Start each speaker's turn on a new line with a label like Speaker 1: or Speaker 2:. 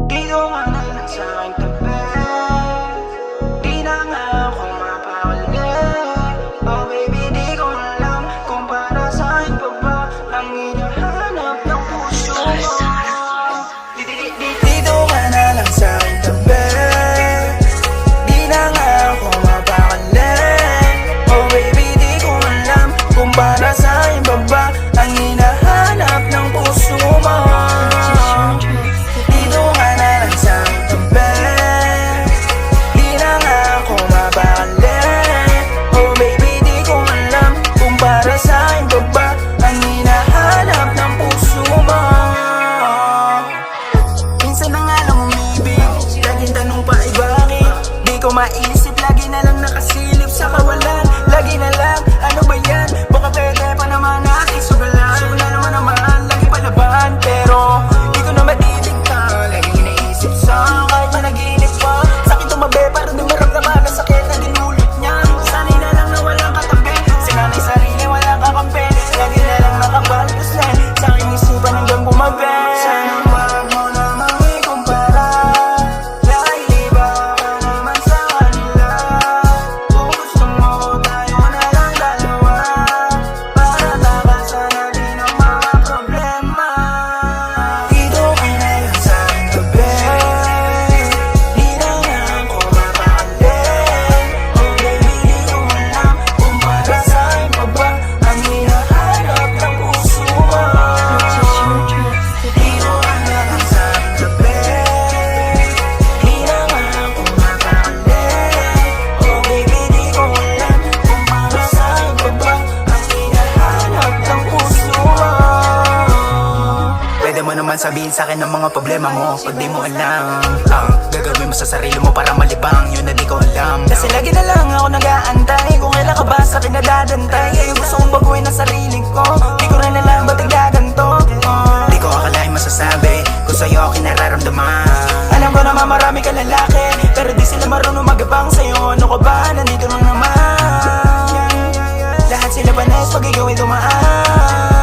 Speaker 1: Dito ka na lang sa aking tabi. Di na nga ako mapakali. Oh baby, di ko alam kung para sa'kin pa ba ang hinahanap ng puso mo. Dito ka na lang sa aking tabi. Di na nga ako mapakali. Oh baby, di ko alam kung para sa'kin pa ba ang hinahanap ng puso mo. Dito ka na lang sa aking tabi. Di na nga ako mapakali. Oh baby, di ko alam kung para sa'kin pa ba ang hinahanap ng puso mo. Minsan na nga lang umibig, laging tanong pa ay bakit di ko maisip, lagi na lang nakasilip sa kawalan. Lagi na lang, ano ba yan? Baka pwede pa naman natin sugalan. Wala naman, lagi palaban. Pero di ko na matitigta, laging iniisip sa kahit managinip pa. Sakit tumabi para di maramdaman ang sakit na dinulot niya. Sanay na lang na walang katabi, sinanay sarili walang kakampi. Lagi na lang nakabalbos na sa aking isipan hanggang bumabi. Sana wag mo namang ikumpara, dahil iba ka naman sa kanila. Kung gusto mo tayo na lang dalawa, para takasan natin ang mga problema. Dito ka na lang sa aking tabi. Di na nga ako mapakali. Oh baby, di ko alam kung para sa'kin pa ba ang hinahanap ng puso mo. Dito ka na lang sa aking tabi. Di na nga ako mapakali. Oh baby, di ko alam kung para sa'kin pa ba ang hinahanap ng puso mo.
Speaker 2: Pwede mo naman sabihin sa'kin ang mga problema mo pag di mo alam gagawin mo sa sarili mo para malibang, yun na di ko alam.
Speaker 1: Kasi lagi na lang ako nag-aantay kung kailan ka ba sa'kin nadadantay. Ngayon gusto kong baguhin ang sarili ko, di ko rin alam ba't nagdaganto.
Speaker 2: Di ko akalain masasabi kung sa'yo ako kinararamdaman.
Speaker 1: Alam ko naman marami ka lalaki, pero di sila marunong magabang sa'yo. Ano ka ba? Nandito lang naman. Lahat sila panes pag ikaw ay dumaan.